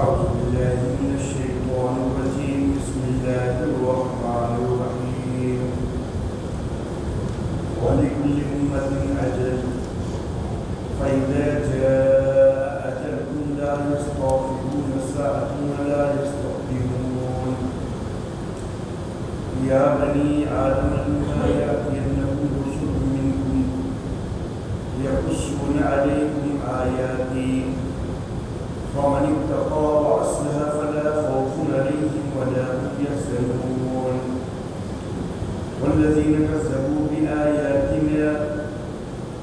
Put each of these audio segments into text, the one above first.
أعوذ بالله من الشيطان الرجيم بسم الله الرحمن الرحيم ولكل أمة أجل فإذا جاء أجلهم لا يستغفرون ساعة ولا يستقدمون يا بني آدم إما يأتينكم رسل منكم يقصون عليكم آياتي فمن اتقى وأصلح فلا خوف عليهم ولا هم يحزنون والذين كذبوا بآياتنا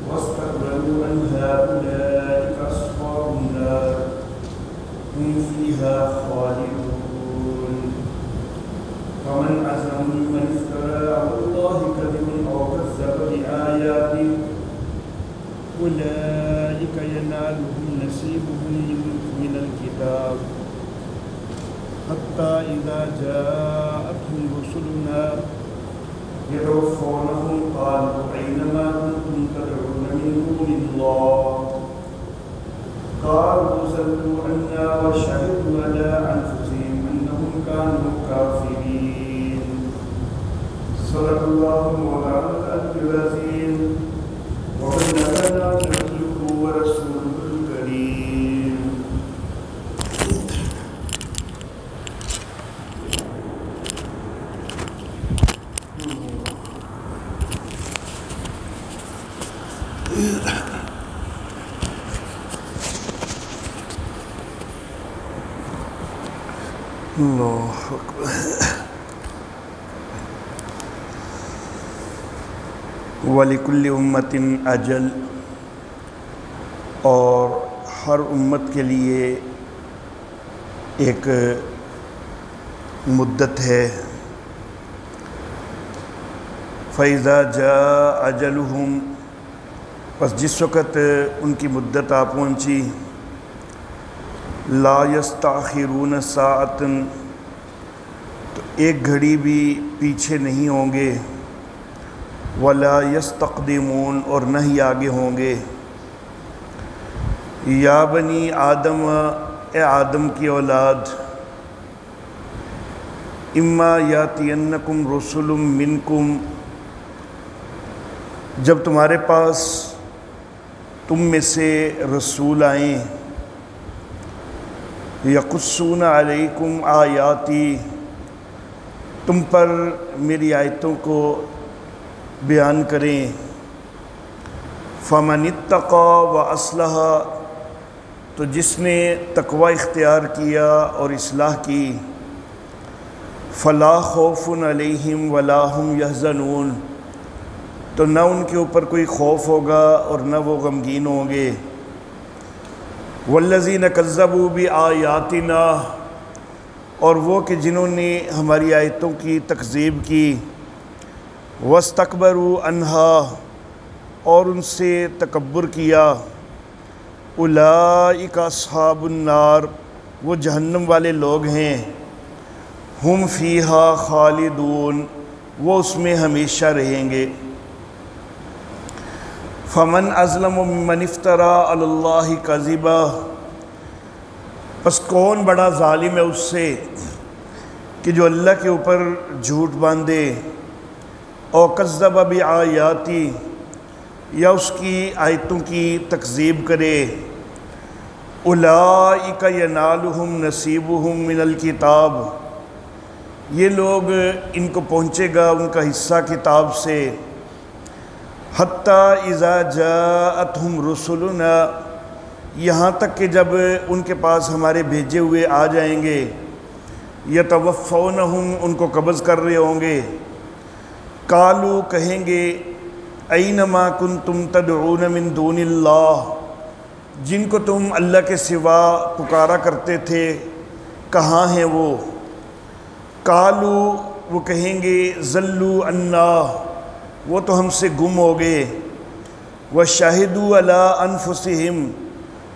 واستكبروا عنها أولئك أصحاب النار هم فيها خالدون فمن أظلم ممن افترى على الله كذبا أو كذب بآياته أولئك ينالهم نصيبهم من الكتاب حتى إذا جاءتهم رسلنا يتوفونهم قالوا أين ما كنتم تدعون من دون الله قالوا ضلوا عنا وشهدوا على أنفسهم أنهم كانوا كافرين صدق الله مولانا العلي العظيم وبلغنا نبيه ورسوله الكريم. اللہ اکبر. وَلِكُلِّ أُمَّةٍ أَجَلٌ، اور ہر امت کے لیے ایک مدت ہے. فَإِذَا جَاءَ أَجَلُهُمْ، پس جس وقت ان کی مدت آ پہنچی، لا يستأخرون ساعة، تو ایک گھڑی بھی پیچھے نہیں ہوں گے، ولا يستقدمون، اور نہ ہی آگے ہوں گے. یا بنی آدم، اے آدم کی اولاد، اما یاتینکم رسل منکم، جب تمہارے پاس تم میں سے رسول آئیں، یقصون علیکم آیاتی، تم پر میری آیتوں کو بیان کریں. فمن اتقى واصلح، تو جس نے تقوی اختیار کیا اور اصلاح کی، فلا خوف علیہم ولا هم يحزنون، تو نہ ان کے اوپر کوئی خوف ہوگا اور نہ وہ غمگین ہوں گے. والذین کذبوا بآیاتنا، اور وہ کہ جنہوں نے ہماری آیتوں کی تکذیب کی، واستکبروا عنہا، اور ان سے تکبر کیا، اولئک اصحاب النار، وہ جہنم والے لوگ ہیں. ہم فیہا خالدون، وہ اس میں ہمیشہ رہیں گے. فمن اظلم ممن افترى علی اللہ کذبا، پس کون بڑا ظالم ہے اس سے کہ جو اللہ کے اوپر جھوٹ باندھے، او کذب بآیاتی، یا اس کی آیتوں کی تکذیب کرے. اولئک ینالہم نصیبہم من الکتاب، یہ لوگ ان کو پہنچے گا ان کا حصہ کتاب سے. حتیٰ اذا جاءتہم رسلنا، یہاں تک کہ جب ان کے پاس ہمارے بھیجے ہوئے آ جائیں گے، یتوفونہم، ان کو قبض کر رہے ہوں گے. قالوا، کہیں گے، اینما کنتم تدعون من دون اللہ، جن کو تم اللہ کے سوا پکارا کرتے تھے کہاں ہیں وہ؟ قالوا، وہ کہیں گے، ضلوا عنا، وہ تو ہم سے گم ہو گئے. وشہدوا علی انفسہم،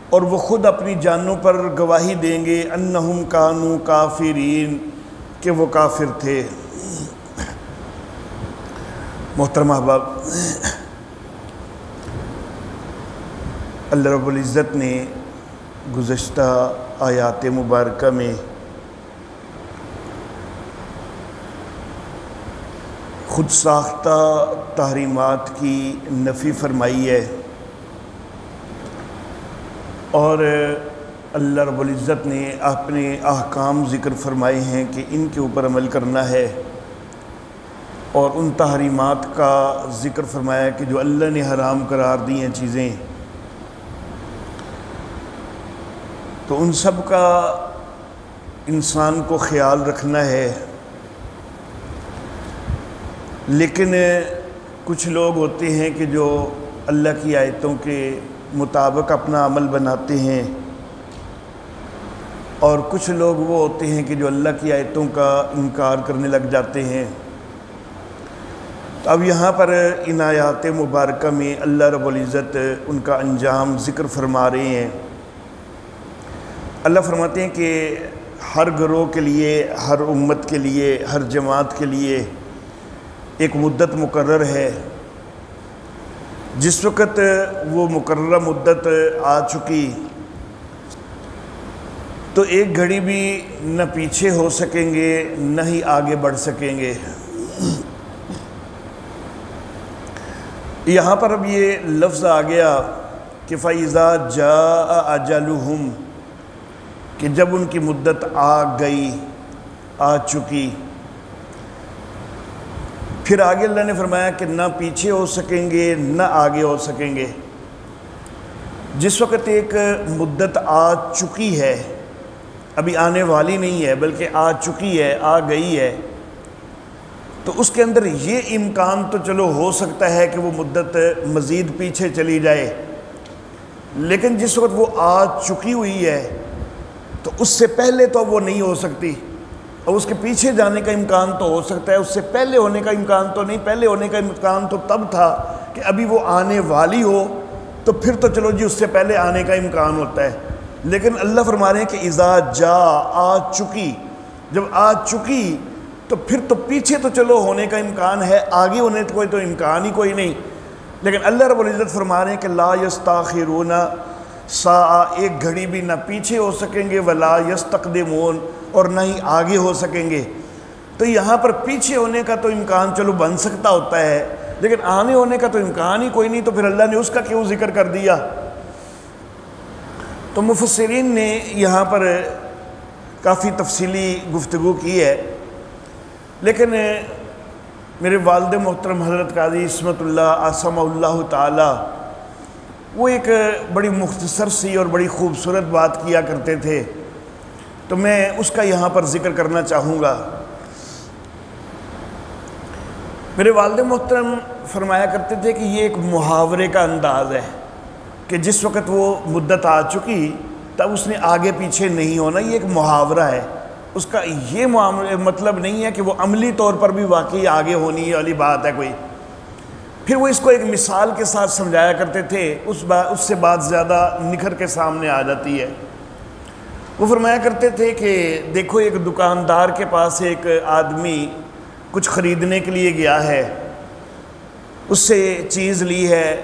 اور وہ خود اپنی جانوں پر گواہی دیں گے، انہم کانوا کافرین، کہ وہ کافر تھے. محترم احباب، اللہ رب العزت نے گزشتہ آیات مبارکہ میں خود ساختہ تحریمات کی نفی فرمائی ہے اور اللہ رب العزت نے اپنے احکام ذکر فرمائے ہیں کہ ان کے اوپر عمل کرنا ہے، اور ان تحریمات کا ذکر فرمایا کہ جو اللہ نے حرام قرار دی ہیں چیزیں، تو ان سب کا انسان کو خیال رکھنا ہے۔ لیکن کچھ لوگ ہوتے ہیں کہ جو اللہ کی آیتوں کے مطابق اپنا عمل بناتے ہیں، اور کچھ لوگ وہ ہوتے ہیں کہ جو اللہ کی آیتوں کا انکار کرنے لگ جاتے ہیں۔ تو اب یہاں پر ان آیات مبارکہ میں اللہ رب العزت ان کا انجام ذکر فرما رہے ہیں۔ اللہ فرماتے ہیں کہ ہر گروہ کے لیے، ہر امت کے لیے، ہر جماعت کے لیے ایک مدت مقرر ہے۔ جس وقت وہ مقررہ مدت آ چکی تو ایک گھڑی بھی نہ پیچھے ہو سکیں گے نہ ہی آگے بڑھ سکیں گے۔ یہاں پر اب یہ لفظ آ گیا کہ فَإِذَا جَاءَ أَجَلُهُمْ، کہ جب ان کی مدت آ گئی، آ چکی، پھر آگے اللہ نے فرمایا کہ نہ پیچھے ہو سکیں گے نہ آگے ہو سکیں گے۔ جس وقت ایک مدت آ چکی ہے، ابھی آنے والی نہیں ہے بلکہ آ چکی ہے، آ گئی ہے، تو اس کے اندر یہ امکان تو چلو ہو سکتا ہے کہ وہ مدت مزید پیچھے چلی جائے، لیکن جس وقت وہ آ چکی ہوئی ہے تو اس سے پہلے تو اب وہ نہیں ہو سکتی، اور اس کے پیچھے جانے کا امکان تو ہو سکتا ہے، اس سے پہلے ہونے کا امکان تو نہیں۔ پہلے ہونے کا امکان تو تب تھا کہ ابھی وہ آنے والی ہو، تو پھر تو چلو جی اس سے پہلے آنے کا امکان ہوتا ہے۔ لیکن اللہ فرما رہے ہیں کہ اذا جا، آ چکی، جب آ چکی تو پھر تو پیچھے تو چلو ہونے کا امکان ہے، آگے ہونے کا کوئی تو امکان ہی کوئی نہیں۔ لیکن اللہ رب العزت فرما رہے ہیں کہ لا یستاخرون ساعہ، ایک گھڑی بھی نہ پیچھے ہو سکیں گے، ولا یستقدمون، اور نہ ہی آگے ہو سکیں گے۔ تو یہاں پر پیچھے ہونے کا تو امکان چلو بن سکتا ہوتا ہے، لیکن آنے ہونے کا تو امکان ہی کوئی نہیں، تو پھر اللہ نے اس کا کیوں ذکر کر دیا؟ تو مفسرین نے یہاں پر کافی تفصیلی گفتگو کی ہے، لیکن میرے والد محترم حضرت قاضی عصمت اللہ عصمہ اللہ تعالی، وہ ایک بڑی مختصر سی اور بڑی خوبصورت بات کیا کرتے تھے، تو میں اس کا یہاں پر ذکر کرنا چاہوں گا۔ میرے والد محترم فرمایا کرتے تھے کہ یہ ایک محاورے کا انداز ہے کہ جس وقت وہ مدت آ چکی تب اس نے آگے پیچھے نہیں ہونا، یہ ایک محاورہ ہے۔ اس کا یہ مطلب نہیں ہے کہ وہ عملی طور پر بھی واقعی آگے ہونی والی بات ہے کوئی۔ پھر وہ اس کو ایک مثال کے ساتھ سمجھایا کرتے تھے، اس سے بات زیادہ نکھر کے سامنے آ جاتی ہے۔ وہ فرمایا کرتے تھے کہ دیکھو، ایک دکاندار کے پاس ایک آدمی کچھ خریدنے کے لیے گیا ہے، اس سے چیز لی ہے،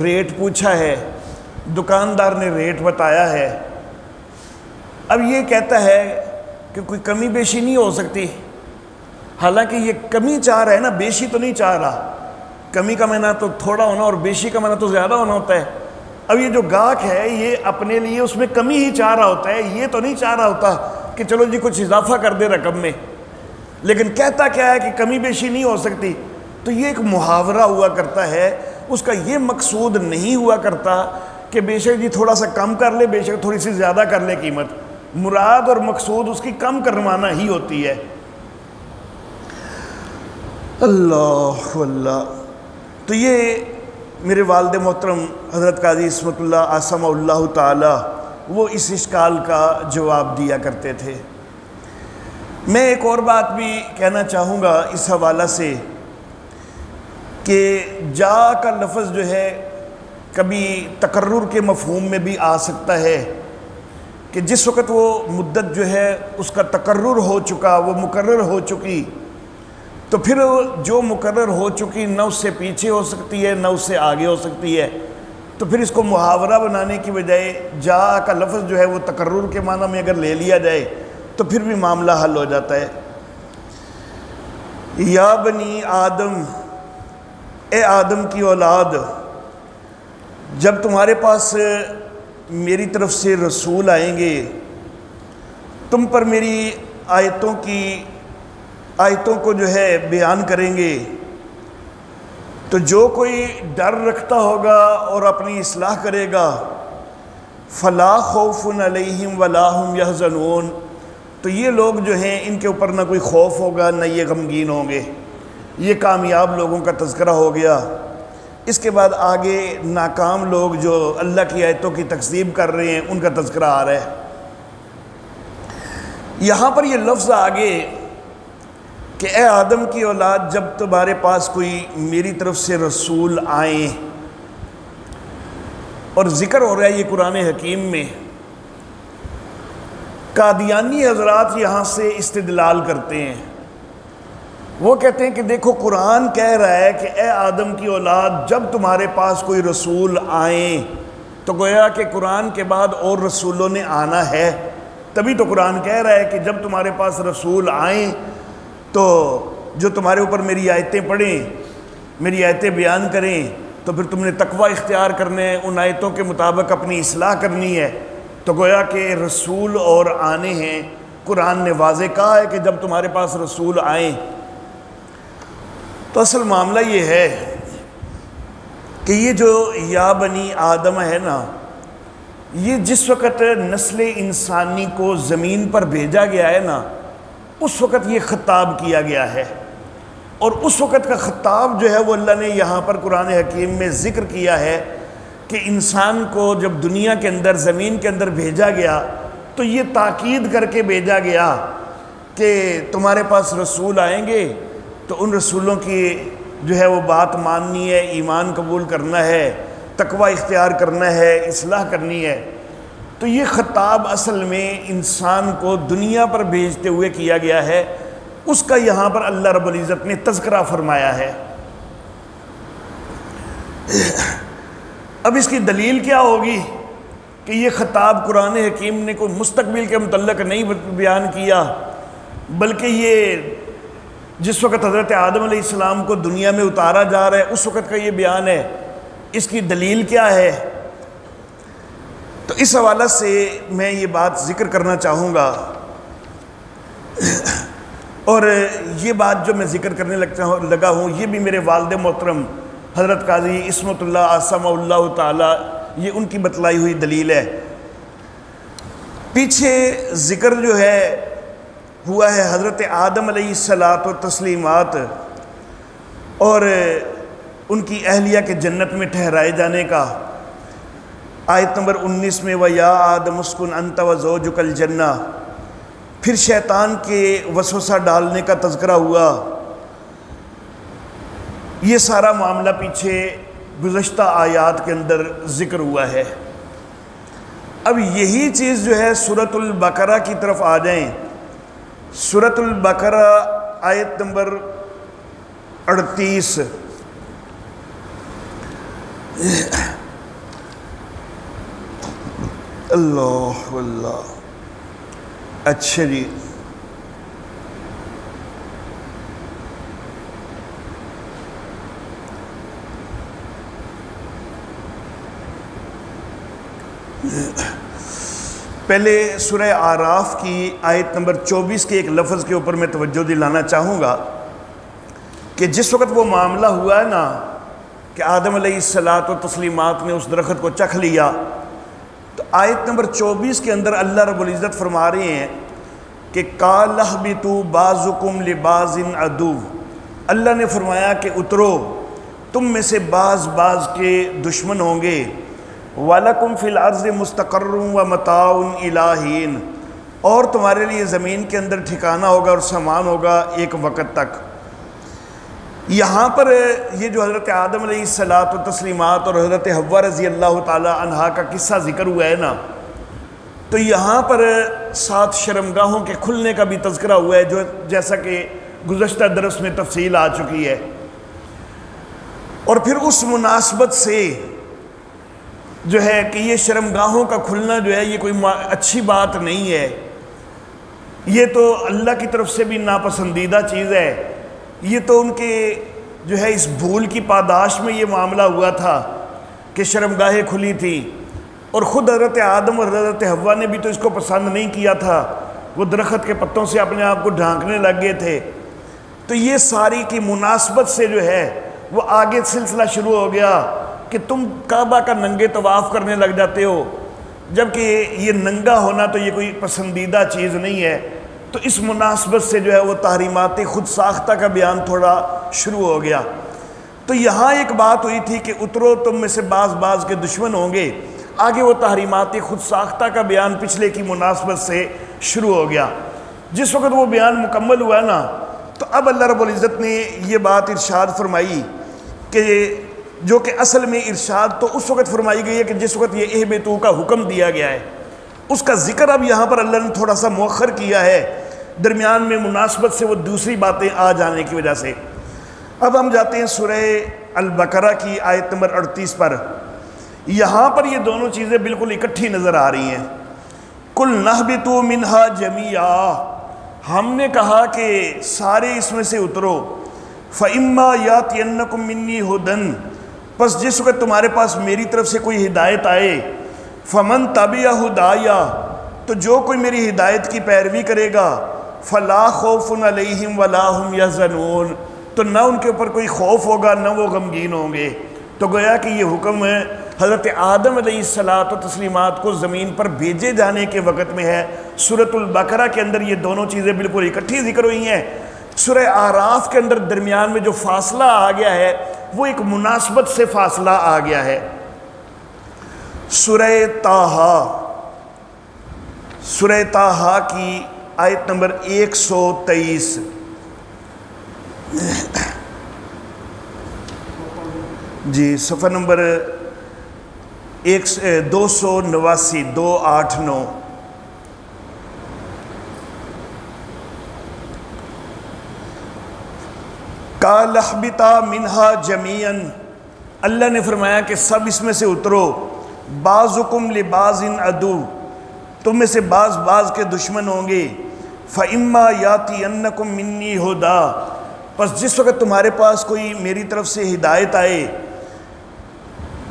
ریٹ پوچھا ہے، دکاندار نے ریٹ بتایا ہے۔ اب یہ کہتا ہے کہ کوئی کمی بیشی نہیں ہو سکتی، حالانکہ یہ کمی چاہ رہا ہے نا، بیشی تو نہیں چاہ رہا۔ کمی کا معنی تو تھوڑا ہونا اور بیشی کا معنی تو زیادہ ہونا ہوتا ہے۔ اب یہ جو گاہک ہے یہ اپنے لیے اس میں کمی ہی چاہ رہا ہوتا ہے، یہ تو نہیں چاہ رہا ہوتا کہ چلو جی کچھ اضافہ کر دے رقم میں، لیکن کہتا کیا ہے کہ کمی بیشی نہیں ہو سکتی۔ تو یہ ایک محاورہ ہوا کرتا ہے، اس کا یہ مقصود نہیں ہوا کرتا کہ بے شک جی تھوڑا سا کم کر لے، بے شک تھوڑی سی زیادہ کر لے قیمت، مراد اور مقصود اس کی کم کروانا ہی ہوتی ہے۔ اللہ اللہ۔ تو یہ میرے والد محترم حضرت قاضی عصمت اللہ عصمہ اللہ تعالی وہ اس اشکال کا جواب دیا کرتے تھے۔ میں ایک اور بات بھی کہنا چاہوں گا اس حوالہ سے کہ جا کا لفظ جو ہے کبھی تقرر کے مفہوم میں بھی آ سکتا ہے کہ جس وقت وہ مدت جو ہے اس کا تقرر ہو چکا، وہ مقرر ہو چکی، تو پھر جو مقرر ہو چکی نہ اس سے پیچھے ہو سکتی ہے نہ اس سے آگے ہو سکتی ہے۔ تو پھر اس کو محاورہ بنانے کی بجائے جا کا لفظ جو ہے وہ تکرر کے معنی میں اگر لے لیا جائے تو پھر بھی معاملہ حل ہو جاتا ہے۔ یا بنی آدم، اے آدم کی اولاد، جب تمہارے پاس میری طرف سے رسول آئیں گے، تم پر میری آیتوں کو جو ہے بیان کریں گے، تو جو کوئی ڈر رکھتا ہوگا اور اپنی اصلاح کرے گا، فلا خوف علیہم ولا ہم یحزنون، تو یہ لوگ جو ہیں ان کے اوپر نہ کوئی خوف ہوگا نہ یہ غمگین ہوں گے۔ یہ کامیاب لوگوں کا تذکرہ ہو گیا۔ اس کے بعد آگے ناکام لوگ جو اللہ کی آیتوں کی تکذیب کر رہے ہیں ان کا تذکرہ آ رہا ہے۔ یہاں پر یہ لفظ آگے کہ اے آدم کی اولاد، جب تمہارے پاس کوئی میری طرف سے رسول آئیں، اور ذکر ہو رہا ہے یہ قرآن حکیم میں۔ قادیانی حضرات یہاں سے استدلال کرتے ہیں، وہ کہتے ہیں کہ دیکھو قرآن کہہ رہا ہے کہ اے آدم کی اولاد جب تمہارے پاس کوئی رسول آئیں، تو گویا کہ قرآن کے بعد اور رسولوں نے آنا ہے، تبھی تو قرآن کہہ رہا ہے کہ جب تمہارے پاس رسول آئیں تو جو تمہارے اوپر میری آیتیں پڑھیں، میری آیتیں بیان کریں، تو پھر تم نے تقوی اختیار کرنے ہیں، ان آیتوں کے مطابق اپنی اصلاح کرنی ہے۔ تو گویا کہ رسول اور آنے ہیں، قرآن نے واضح کہا ہے کہ جب تمہارے پاس رسول آئیں۔ تو اصل معاملہ یہ ہے کہ یہ جو یا بنی آدم ہے نا، یہ جس وقت نسل انسانی کو زمین پر بھیجا گیا ہے نا، اس وقت یہ خطاب کیا گیا ہے، اور اس وقت کا خطاب جو ہے وہ اللہ نے یہاں پر قرآن حکیم میں ذکر کیا ہے کہ انسان کو جب دنیا کے اندر زمین کے اندر بھیجا گیا تو یہ تاکید کر کے بھیجا گیا کہ تمہارے پاس رسول آئیں گے تو ان رسولوں کی جو ہے وہ بات ماننی ہے، ایمان قبول کرنا ہے، تقوی اختیار کرنا ہے، اصلاح کرنی ہے۔ تو یہ خطاب اصل میں انسان کو دنیا پر بھیجتے ہوئے کیا گیا ہے، اس کا یہاں پر اللہ رب العزت نے تذکرہ فرمایا ہے۔ اب اس کی دلیل کیا ہوگی کہ یہ خطاب قرآن حکیم نے کوئی مستقبل کے متعلق نہیں بیان کیا، بلکہ یہ جس وقت حضرت آدم علیہ السلام کو دنیا میں اتارا جا رہا ہے اس وقت کا یہ بیان ہے۔ اس کی دلیل کیا ہے؟ تو اس حوالے سے میں یہ بات ذکر کرنا چاہوں گا، اور یہ بات جو میں ذکر کرنے لگا ہوں یہ بھی میرے والد محترم حضرت قاضی عصمت اللہ عاصمہ اللہ تعالی، یہ ان کی بتلائی ہوئی دلیل ہے۔ پیچھے ذکر جو ہے ہوا ہے حضرت آدم علیہ الصلاۃ والتسلیمات اور ان کی اہلیہ کے جنت میں ٹھہرائے جانے کا۔ آیت نمبر 19 میں وَيَا آدَمُ اسْكُنْ أَنْتَ وَزَوْجُكَ الْجَنَّةَ، پھر شیطان کے وسوسہ ڈالنے کا تذکرہ ہوا۔ یہ سارا معاملہ پیچھے گزشتہ آیات کے اندر ذکر ہوا ہے۔ اب یہی چیز جو ہے سورۃ البقرہ کی طرف آ جائیں۔ سورۃ البقرہ آیت نمبر 38، اللہ اللہ، اچھا جی، پہلے سورہ اعراف کی آیت نمبر 24 کے ایک لفظ کے اوپر میں توجہ دلانا چاہوں گا کہ جس وقت وہ معاملہ ہوا ہے نا کہ آدم علیہ الصلاۃ والتسلیمات نے اس درخت کو چکھ لیا، تو آیت نمبر 24 کے اندر اللہ رب العزت فرما رہے ہیں کہ قَالَ اهْبِطُوا بَعْضُكُمْ لِبَعْضٍ عَدُوٌّ، اللہ نے فرمایا کہ اترو، تم میں سے بعض کے دشمن ہوں گے، وَلَكُمْ فِي الْأَرْضِ مُسْتَقَرٌّ وَمَتَاعٌ إِلَىٰ حِينٍ، اور تمہارے لیے زمین کے اندر ٹھکانہ ہوگا اور سامان ہوگا ایک وقت تک۔ یہاں پر یہ جو حضرت آدم علیہ الصلاۃ والتسلیمات اور حضرت حوا رضی اللہ تعالی عنہا کا قصہ ذکر ہوا ہے نا، تو یہاں پر 7 شرمگاہوں کے کھلنے کا بھی تذکرہ ہوا ہے، جو جیسا کہ گزشتہ درس میں تفصیل آ چکی ہے۔ اور پھر اس مناسبت سے جو ہے کہ یہ شرمگاہوں کا کھلنا جو ہے یہ کوئی اچھی بات نہیں ہے، یہ تو اللہ کی طرف سے بھی ناپسندیدہ چیز ہے، یہ تو ان کے جو ہے اس بھول کی پاداش میں یہ معاملہ ہوا تھا کہ شرمگاہیں کھلی تھی، اور خود حضرت آدم اور حضرت حوا نے بھی تو اس کو پسند نہیں کیا تھا، وہ درخت کے پتوں سے اپنے آپ کو ڈھانکنے لگ گئے تھے۔ تو یہ ساری کی مناسبت سے جو ہے وہ آگے سلسلہ شروع ہو گیا کہ تم کعبہ کا ننگے طواف کرنے لگ جاتے ہو، جبکہ یہ ننگا ہونا تو یہ کوئی پسندیدہ چیز نہیں ہے۔ تو اس مناسبت سے جو ہے وہ تحریمات خود ساختہ کا بیان تھوڑا شروع ہو گیا۔ تو یہاں ایک بات ہوئی تھی کہ اترو تم میں سے بعض کے دشمن ہوں گے، آگے وہ تحریمات خود ساختہ کا بیان پچھلے کی مناسبت سے شروع ہو گیا۔ جس وقت وہ بیان مکمل ہوا نا تو اب اللہ رب العزت نے یہ بات ارشاد فرمائی کہ جو کہ اصل میں ارشاد تو اس وقت فرمائی گئی ہے کہ جس وقت یہ اہبطوا کا حکم دیا گیا ہے، اس کا ذکر اب یہاں پر اللہ نے تھوڑا سا مؤخر کیا ہے، درمیان میں مناسبت سے وہ دوسری باتیں آ جانے کی وجہ سے۔ اب ہم جاتے ہیں سورہ البقرہ کی آیت نمبر 38 پر۔ یہاں پر یہ دونوں چیزیں بالکل اکٹھی نظر آ رہی ہیں۔ قُلْ نَهْبِطُوا مِنْهَا جَمِيعًا، ہم نے کہا کہ سارے اس میں سے اترو، فَإِمَّا يَأْتِيَنَّكُم مِّنِّي هُدًى، پس جس وقت تمہارے پاس میری طرف سے کوئی ہدایت آئے، فَمَن تَبِعَ هُدَايَ، تو جو کوئی میری ہدایت کی پیروی کرے گا، فَلَا خَوْفٌ عَلَيْهِمْ وَلَا هُمْ يَحْزَنُونَ، تو نہ ان کے اوپر کوئی خوف ہوگا نہ وہ غمگین ہوں گے۔ تو گویا کہ یہ حکم ہے حضرت آدم علیہ الصلاۃ و تسلیمات کو زمین پر بھیجے جانے کے وقت میں ہے۔ سورۃ البقرہ کے اندر یہ دونوں چیزیں بالکل اکٹھی ذکر ہوئی ہیں۔ سورہ اعراف کے اندر درمیان میں جو فاصلہ آ گیا ہے وہ ایک مناسبت سے فاصلہ آ گیا ہے۔ سورہ طٰہٰ کی آیت نمبر 123۔ جی صفحہ نمبر 289 289۔ قَالَ اهْبِطَا مِنْهَا جَمِيعًا، اللہ نے فرمایا کہ سب اس میں سے اترو، بَعْضُكُمْ لِبَعْضٍ عَدُوٌّ، تم میں سے بعض کے دشمن ہوں گے، فَإِمَّا يَأْتِيَنَّكُم مِّنِّي هُدًى، پس جس وقت تمہارے پاس کوئی میری طرف سے ہدایت آئے،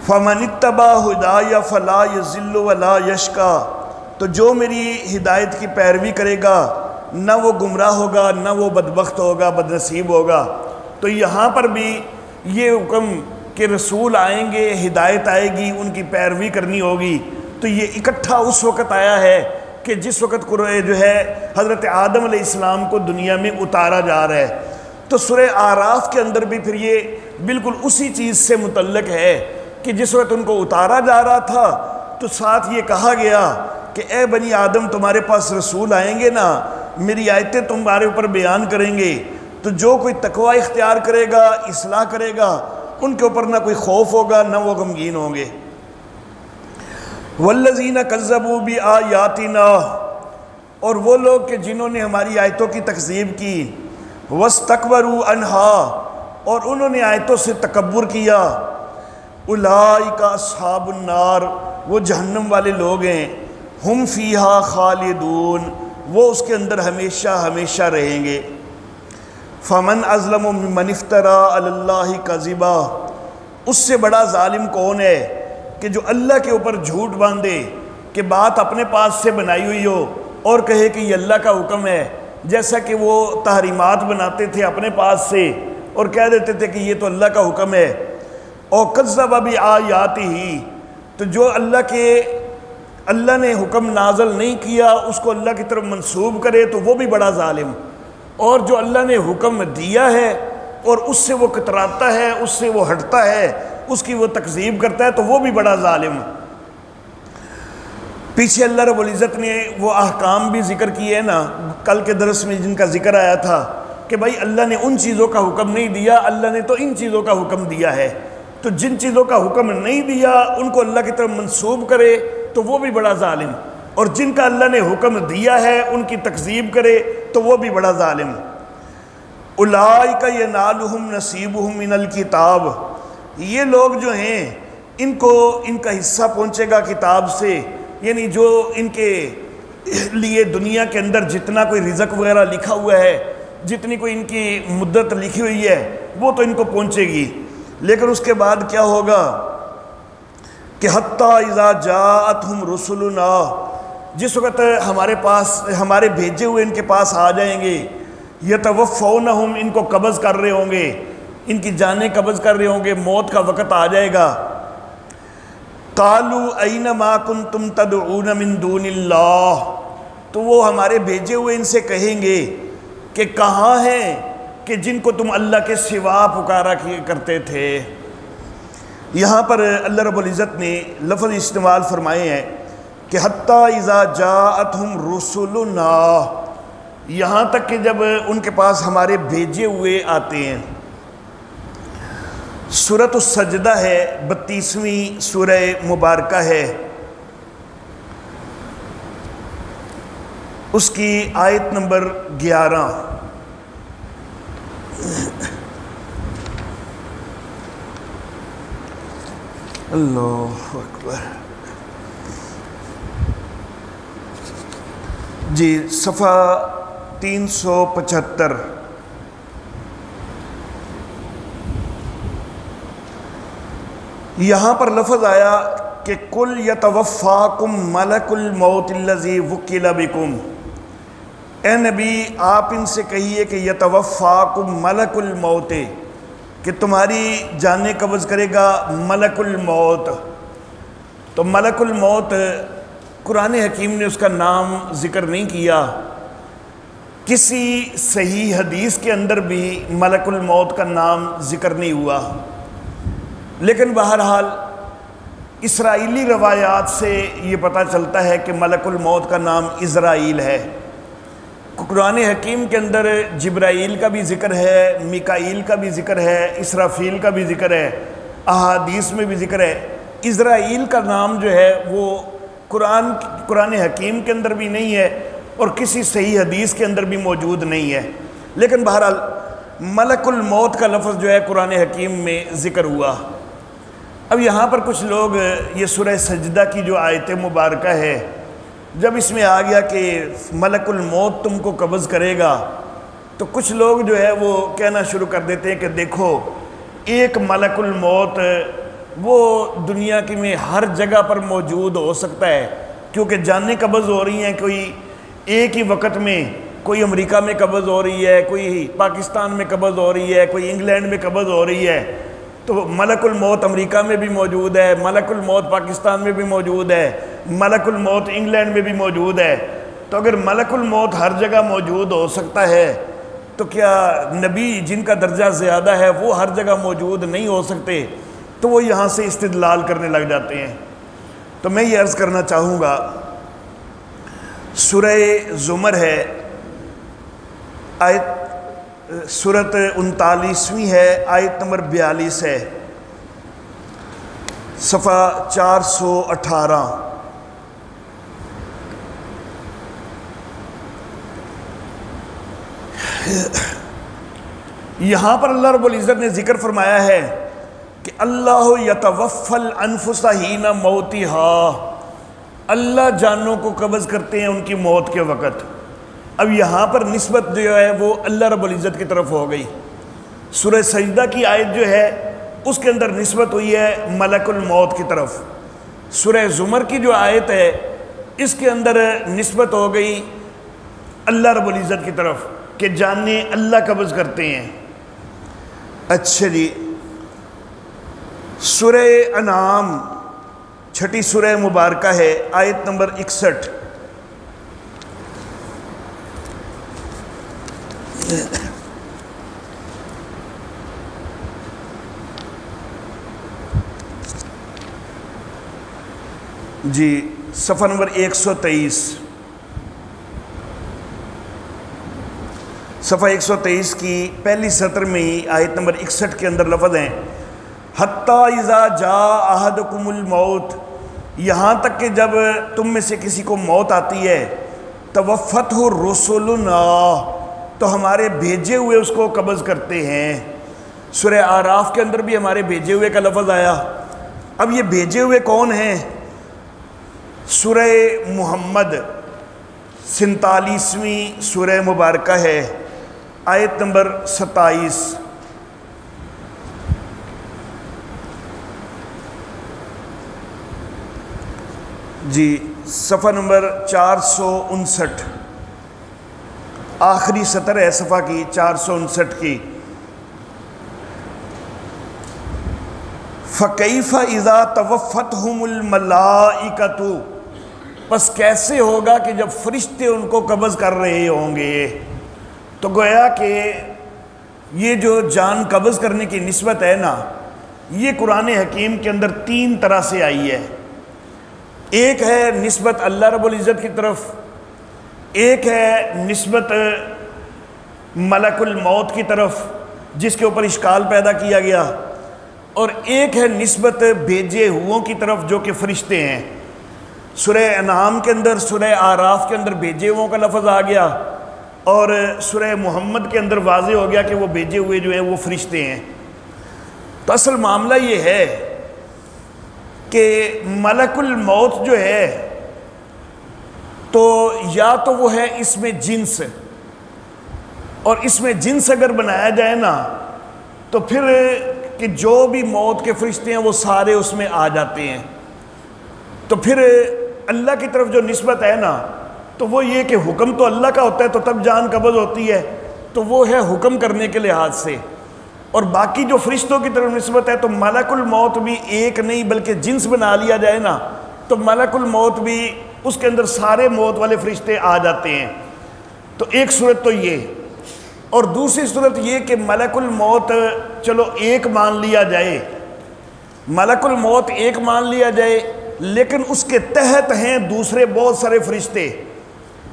فَمَنِ اتَّبَعَ هُدَايَ فَلَا يَضِلُّ وَلَا يَشْقَىٰ، تو جو میری ہدایت کی پیروی کرے گا نہ وہ گمراہ ہوگا نہ وہ بدبخت ہوگا بد نصیب ہوگا۔ تو یہاں پر بھی یہ حکم کہ رسول آئیں گے، ہدایت آئے گی، ان کی پیروی کرنی ہوگی، تو یہ اکٹھا اس وقت آیا ہے کہ جس وقت جو ہے حضرت آدم علیہ السلام کو دنیا میں اتارا جا رہا ہے۔ تو سورہ اعراف کے اندر بھی پھر یہ بالکل اسی چیز سے متعلق ہے کہ جس وقت ان کو اتارا جا رہا تھا تو ساتھ یہ کہا گیا کہ اے بنی آدم تمہارے پاس رسول آئیں گے نا، میری آیتیں تمہارے اوپر بیان کریں گے، تو جو کوئی تقوی اختیار کرے گا، اصلاح کرے گا، ان کے اوپر نہ کوئی خوف ہوگا نہ وہ غمگین ہوں گے۔ وَالَّذِينَ كَذَّبُوا بِآيَاتِنَا، اور وہ لوگ کہ جنہوں نے ہماری آیتوں کی تکذیب کی، وَاسْتَكْبَرُوا عَنْهَا، اور انہوں نے آیتوں سے تکبر کیا، اولئک اصحاب النار، وہ جہنم والے لوگ ہیں، ہم فیہا خالدون، وہ اس کے اندر ہمیشہ ہمیشہ رہیں گے۔ فمن اظلم ممن افترى علی اللہ کذبا، اس سے بڑا ظالم کون ہے کہ جو اللہ کے اوپر جھوٹ باندھے کہ بات اپنے پاس سے بنائی ہوئی ہو اور کہے کہ یہ اللہ کا حکم ہے، جیسا کہ وہ تحریمات بناتے تھے اپنے پاس سے اور کہہ دیتے تھے کہ یہ تو اللہ کا حکم ہے۔ اور کذب بآیاتہ، تو جو اللہ نے حکم نازل نہیں کیا اس کو اللہ کی طرف منسوب کرے تو وہ بھی بڑا ظالم، اور جو اللہ نے حکم دیا ہے اور اس سے وہ کتراتا ہے، اس سے وہ ہٹتا ہے، اس کی وہ تکذیب کرتا ہے تو وہ بھی بڑا ظالم۔ پیچھے اللہ رب العزت نے وہ احکام بھی ذکر کیے ہیں نا، کل کے درس میں جن کا ذکر آیا تھا کہ بھائی اللہ نے ان چیزوں کا حکم نہیں دیا، اللہ نے تو ان چیزوں کا حکم دیا ہے، تو جن چیزوں کا حکم نہیں دیا ان کو اللہ کی طرف منسوب کرے تو وہ بھی بڑا ظالم، اور جن کا اللہ نے حکم دیا ہے ان کی تکذیب کرے تو وہ بھی بڑا ظالم۔ اولئک ینالہم نصیبہم من الکتاب، یہ لوگ جو ہیں ان کو ان کا حصہ پہنچے گا کتاب سے، یعنی جو ان کے لیے دنیا کے اندر جتنا کوئی رزق وغیرہ لکھا ہوا ہے، جتنی کوئی ان کی مدت لکھی ہوئی ہے وہ تو ان کو پہنچے گی، لیکن اس کے بعد کیا ہوگا کہ حتیٰ اذا جاءتہم رسلنا، جس وقت ہمارے بھیجے ہوئے ان کے پاس آ جائیں گے، یتوفونہم، ان کو قبض کر رہے ہوں گے، ان کی جانیں قبض کر رہے ہوں گے، موت کا وقت آ جائے گا، قالوا این ما کنتم تدعون من دون اللہ، تو وہ ہمارے بھیجے ہوئے ان سے کہیں گے کہ کہاں ہیں کہ جن کو تم اللہ کے سوا پکارا کرتے تھے۔ یہاں پر اللہ رب العزت نے لفظ استعمال فرمائے ہیں کہ حتیٰ اذا جاءتہم رسلنا، یہاں تک کہ جب ان کے پاس ہمارے بھیجے ہوئے آتے ہیں۔ سورۃ السجدہ ہے، 32ویں سورہ مبارکہ ہے، اس کی آیت نمبر 11۔ اللہ اکبر، جی صفحہ 375۔ یہاں پر لفظ آیا کہ قُلْ يَتَوَفَّاكُمْ مَلَكُ الْمَوْتِ الَّذِي وُكِّلَ بِكُمْ، اے نبی آپ ان سے کہیے کہ یتوفاکم ملک الموت، کہ تمہاری جانیں قبض کرے گا ملک الموت۔ تو ملک الموت قرآن حکیم نے اس کا نام ذکر نہیں کیا، کسی صحیح حدیث کے اندر بھی ملک الموت کا نام ذکر نہیں ہوا، لیکن بہرحال اسرائیلی روایات سے یہ پتہ چلتا ہے کہ ملک الموت کا نام اسرائیل ہے۔ قرآن حکیم کے اندر جبرائیل کا بھی ذکر ہے، میکائیل کا بھی ذکر ہے، اسرافیل کا بھی ذکر ہے، احادیث میں بھی ذکر ہے۔ اسرائیل کا نام جو ہے وہ قرآن حکیم کے اندر بھی نہیں ہے اور کسی صحیح حدیث کے اندر بھی موجود نہیں ہے، لیکن بہرحال ملک الموت کا لفظ جو ہے قرآن حکیم میں ذکر ہوا۔ اب یہاں پر کچھ لوگ یہ سورہ سجدہ کی جو آیت مبارکہ ہے، جب اس میں آ گیا کہ ملک الموت تم کو قبض کرے گا، تو کچھ لوگ جو ہے وہ کہنا شروع کر دیتے ہیں کہ دیکھو ایک ملک الموت وہ دنیا کی میں ہر جگہ پر موجود ہو سکتا ہے، کیونکہ جانیں قبض ہو رہی ہیں، کوئی ایک ہی وقت میں کوئی امریکہ میں قبض ہو رہی ہے، کوئی پاکستان میں قبض ہو رہی ہے، کوئی انگلینڈ میں قبض ہو رہی ہے، تو ملک الموت امریکہ میں بھی موجود ہے، ملک الموت پاکستان میں بھی موجود ہے، ملک الموت انگلینڈ میں بھی موجود ہے۔ تو اگر ملک الموت ہر جگہ موجود ہو سکتا ہے تو کیا نبی جن کا درجہ زیادہ ہے وہ ہر جگہ موجود نہیں ہو سکتے؟ تو وہ یہاں سے استدلال کرنے لگ جاتے ہیں۔ تو میں یہ عرض کرنا چاہوں گا، سورہ زمر ہے، آیت سورت 39ویں ہے، آیت نمبر 42 ہے، صفحہ 418۔ یہاں پر اللہ رب العزت نے ذکر فرمایا ہے کہ اللہ یتوفی الانفس حین موتہا، اللہ جانوں کو قبض کرتے ہیں ان کی موت کے وقت۔ اب یہاں پر نسبت جو ہے وہ اللہ رب العزت کی طرف ہو گئی۔ سورہ سجدہ کی آیت جو ہے اس کے اندر نسبت ہوئی ہے ملک الموت کی طرف۔ سورہ زمر کی جو آیت ہے اس کے اندر نسبت ہو گئی اللہ رب العزت کی طرف کہ جانیں اللہ قبض کرتے ہیں۔ اچھا جی، سورہ انعام چھٹی سورہ مبارکہ ہے، آیت نمبر 61۔ جی صفحہ نمبر 123، صفحہ 123 کی پہلی سطر میں ہی آیت نمبر 61 کے اندر لفظ ہیں حتیٰ اذا جاء احدکم الموت، یہاں تک کہ جب تم میں سے کسی کو موت آتی ہے، توفتہ رسلنا، تو ہمارے بھیجے ہوئے اس کو قبض کرتے ہیں۔ سورہ اعراف کے اندر بھی ہمارے بھیجے ہوئے کا لفظ آیا، اب یہ بھیجے ہوئے کون ہیں؟ سورہ محمد 47ویں سورہ مبارکہ ہے، آیت نمبر 27۔ جی صفحہ نمبر 459، آخری سطر ہے صفحہ کی 459 کی۔ فَكَيْفَ إِذَا تَوَفَّتْهُمُ الْمَلَائِكَةُ، پس کیسے ہوگا کہ جب فرشتے ان کو قبض کر رہے ہوں گے۔ تو گویا کہ یہ جو جان قبض کرنے کی نسبت ہے نا، یہ قرآن حکیم کے اندر 3 طرح سے آئی ہے۔ ایک ہے نسبت اللہ رب العزت کی طرف، ایک ہے نسبت ملک الموت کی طرف جس کے اوپر اشکال پیدا کیا گیا، اور ایک ہے نسبت بھیجے ہوئوں کی طرف جو کہ فرشتے ہیں۔ سورہ انعام کے اندر، سورہ اعراف کے اندر بھیجے ہوئوں کا لفظ آ گیا، اور سورہ محمد کے اندر واضح ہو گیا کہ وہ بھیجے ہوئے جو ہیں وہ فرشتے ہیں۔ تو اصل معاملہ یہ ہے کہ ملک الموت جو ہے تو یا تو وہ ہے اس میں جنس، اور اس میں جنس اگر بنایا جائے نا تو پھر کہ جو بھی موت کے فرشتے ہیں وہ سارے اس میں آ جاتے ہیں۔ تو پھر اللہ کی طرف جو نسبت ہے نا تو وہ یہ کہ حکم تو اللہ کا ہوتا ہے تو تب جان قبض ہوتی ہے، تو وہ ہے حکم کرنے کے لحاظ سے۔ اور باقی جو فرشتوں کی طرف نسبت ہے تو ملک الموت بھی ایک نہیں بلکہ جنس بنا لیا جائے نا تو ملک الموت بھی اس کے اندر سارے موت والے فرشتے آ جاتے ہیں۔ تو ایک صورت تو یہ، اور دوسری صورت یہ کہ ملک الموت چلو ایک مان لیا جائے، ملک الموت ایک مان لیا جائے، لیکن اس کے تحت ہیں دوسرے بہت سارے فرشتے،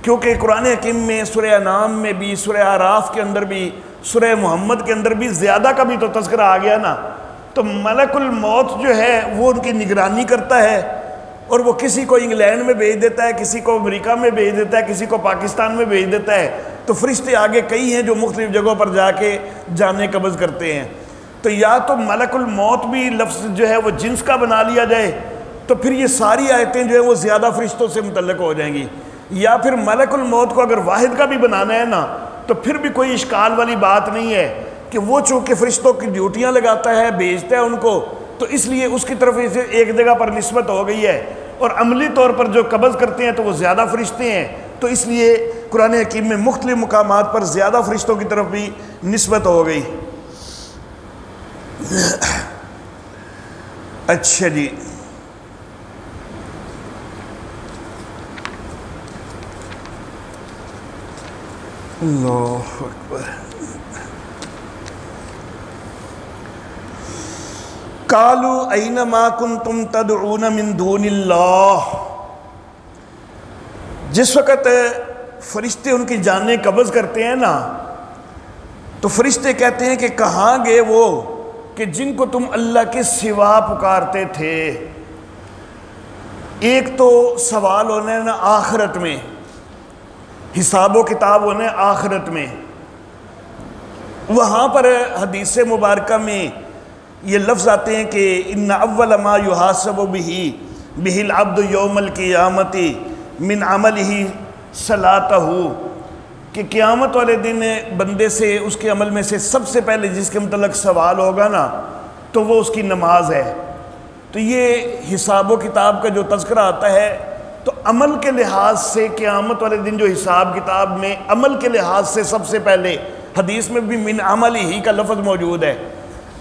کیونکہ قرآن حکیم میں سورہ انعام میں بھی، سورہ اعراف کے اندر بھی، سورہ محمد کے اندر بھی زیادہ کا بھی تو تذکرہ آ گیا نا۔ تو ملک الموت جو ہے وہ ان کی نگرانی کرتا ہے، اور وہ کسی کو انگلینڈ میں بھیج دیتا ہے، کسی کو امریکہ میں بھیج دیتا ہے، کسی کو پاکستان میں بھیج دیتا ہے۔ تو فرشتے آگے کئی ہیں جو مختلف جگہوں پر جا کے جانیں قبض کرتے ہیں۔ تو یا تو ملک الموت بھی لفظ جو ہے وہ جنس کا بنا لیا جائے تو پھر یہ ساری آیتیں جو ہیں وہ زیادہ فرشتوں سے متعلق ہو جائیں گی، یا پھر ملک الموت کو اگر واحد کا بھی بنانا ہے نا تو پھر بھی کوئی اشکال والی بات نہیں ہے کہ وہ چونکہ فرشتوں کی ڈیوٹیاں لگاتا ہے، بھیجتا ہے ان کو، تو اس لیے اس کی طرف ایک جگہ پر نسبت ہو گئی ہے، اور عملی طور پر جو قبض کرتے ہیں تو وہ زیادہ فرشتے ہیں، تو اس لیے قرآن حکیم میں مختلف مقامات پر زیادہ فرشتوں کی طرف بھی نسبت ہو گئی۔ اچھا جی، اللہ اکبر۔ قالوا اینما کنتم تدعون من دون اللہ، جس وقت فرشتے ان کی جانیں قبض کرتے ہیں نا تو فرشتے کہتے ہیں کہ کہاں گئے وہ کہ جن کو تم اللہ کے سوا پکارتے تھے۔ ایک تو سوال ہونا ہے نا آخرت میں، حساب و کتاب ہونا ہے آخرت میں، وہاں پر حدیث مبارکہ میں یہ لفظ آتے ہیں کہ ان اول ما یحاسب بہ العبد یوم القیامت من عملہ صلاتہ، کہ قیامت والے دن بندے سے اس کے عمل میں سے سب سے پہلے جس کے متعلق سوال ہوگا نا تو وہ اس کی نماز ہے۔ تو یہ حساب و کتاب کا جو تذکرہ آتا ہے تو عمل کے لحاظ سے قیامت والے دن جو حساب کتاب میں عمل کے لحاظ سے سب سے پہلے، حدیث میں بھی من عمل ہی کا لفظ موجود ہے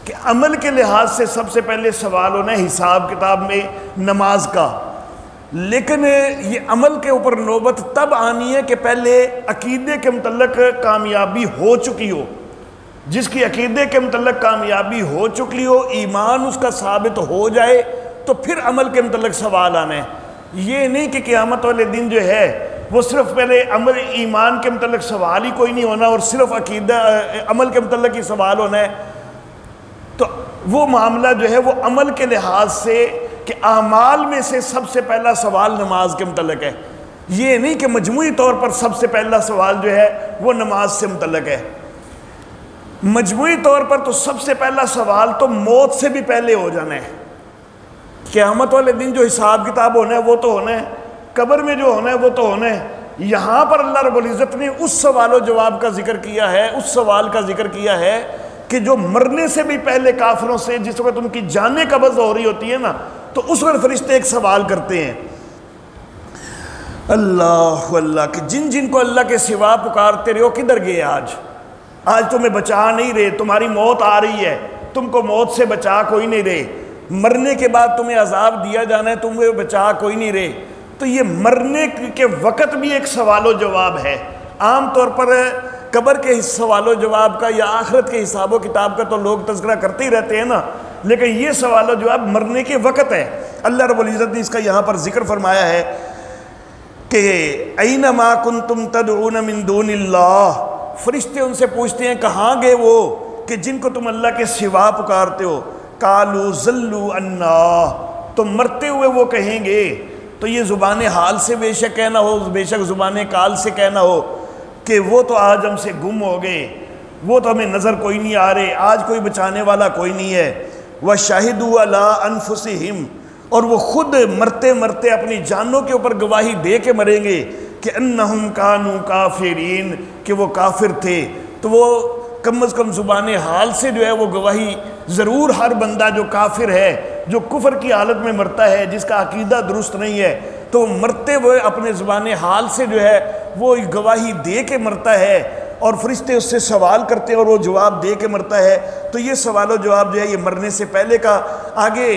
کہ عمل کے لحاظ سے سب سے پہلے سوال ہونا ہے حساب کتاب میں نماز کا، لیکن یہ عمل کے اوپر نوبت تب آنی ہے کہ پہلے عقیدے کے متعلق کامیابی ہو چکی ہو۔ جس کی عقیدے کے متعلق کامیابی ہو چکی ہو، ایمان اس کا ثابت ہو جائے تو پھر عمل کے متعلق سوال آنا ہے۔ یہ نہیں کہ قیامت والے دن جو ہے وہ صرف پہلے عمل ایمان کے متعلق سوال ہی کوئی نہیں ہونا اور صرف عقیدہ عمل کے متعلق ہی سوال ہونا ہے۔ تو وہ معاملہ جو ہے وہ عمل کے لحاظ سے کہ اعمال میں سے سب سے پہلا سوال نماز کے متعلق ہے، یہ نہیں کہ مجموعی طور پر سب سے پہلا سوال جو ہے وہ نماز سے متعلق ہے۔ مجموعی طور پر تو سب سے پہلا سوال تو موت سے بھی پہلے ہو جانا ہے، قیامت والے دن جو حساب کتاب ہونا ہے وہ تو ہونا ہے، قبر میں جو ہونا ہے وہ تو ہونا ہے۔ یہاں پر اللہ رب العزت نے اس سوال و جواب کا ذکر کیا ہے، اس سوال کا ذکر کیا ہے کہ جو مرنے سے بھی پہلے کافروں سے جس وقت ان کی جانیں قبض ہو رہی ہوتی ہے نا، تو اس وقت فرشتے ایک سوال کرتے ہیں، اللہ اللہ، کہ جن جن کو اللہ کے سوا پکارتے رہے ہو کدھر گئے آج تمہیں بچا نہیں رہے، تمہاری موت آ رہی ہے، تم کو موت سے بچا کوئی نہیں رہے، مرنے کے بعد تمہیں عذاب دیا جانا ہے، تمہیں بچا کوئی نہیں رہے۔ تو یہ مرنے کے وقت بھی ایک سوال و جواب ہے۔ عام طور پر قبر کے سوال و جواب کا یا آخرت کے حساب و کتاب کا تو لوگ تذکرہ کرتے ہی رہتے ہیں نا، لیکن یہ سوال و جواب مرنے کے وقت ہے۔ اللہ رب العزت نے اس کا یہاں پر ذکر فرمایا ہے کہ اینما کنتم تدعون من دون اللہ، فرشتے ان سے پوچھتے ہیں کہاں گئے وہ کہ جن کو تم اللہ کے سوا پکارتے ہو، قالوا ضلوا عنا، تو مرتے ہوئے وہ کہیں گے، تو یہ زبان حال سے بے شک کہنا ہو، بے شک زبان قال سے کہنا ہو کہ وہ تو آج ہم سے گم ہو گئے، وہ تو ہمیں نظر کوئی نہیں آ رہے، آج کوئی بچانے والا کوئی نہیں ہے۔ وَشَهِدُوا عَلَىٰ أَنفُسِهِمْ، اور وہ خود مرتے مرتے اپنی جانوں کے اوپر گواہی دے کے مریں گے کہ انہم کانوا کافرین، کہ وہ کافر تھے۔ تو وہ کم از کم زبان حال سے جو ہے وہ گواہی ضرور ہر بندہ جو کافر ہے، جو کفر کی حالت میں مرتا ہے، جس کا عقیدہ درست نہیں ہے، تو مرتے ہوئے اپنے زبان حال سے جو ہے وہ گواہی دے کے مرتا ہے، اور فرشتے اس سے سوال کرتے ہیں اور وہ جواب دے کے مرتا ہے۔ تو یہ سوال و جواب جو ہے یہ مرنے سے پہلے کا۔ آگے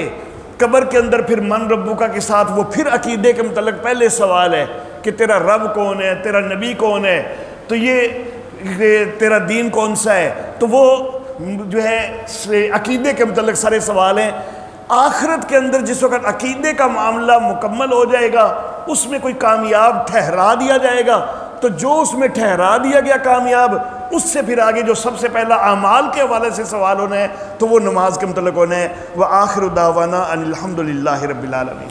قبر کے اندر پھر من ربکا کے ساتھ وہ پھر عقیدے کے متعلق پہلے سوال ہے کہ تیرا رب کون ہے، تیرا نبی کون ہے، تو یہ تیرا دین کون سا ہے، تو وہ جو ہے عقیدے کے متعلق سارے سوال ہیں۔ آخرت کے اندر جس وقت عقیدے کا معاملہ مکمل ہو جائے گا، اس میں کوئی کامیاب ٹھہرا دیا جائے گا، تو جو اس میں ٹھہرا دیا گیا کامیاب، اس سے پھر آگے جو سب سے پہلا اعمال کے حوالے سے سوال ہونا ہے تو وہ نماز کے متعلق ہونا ہے۔ وآخر دعوانا ان الحمد للہ رب العالمین۔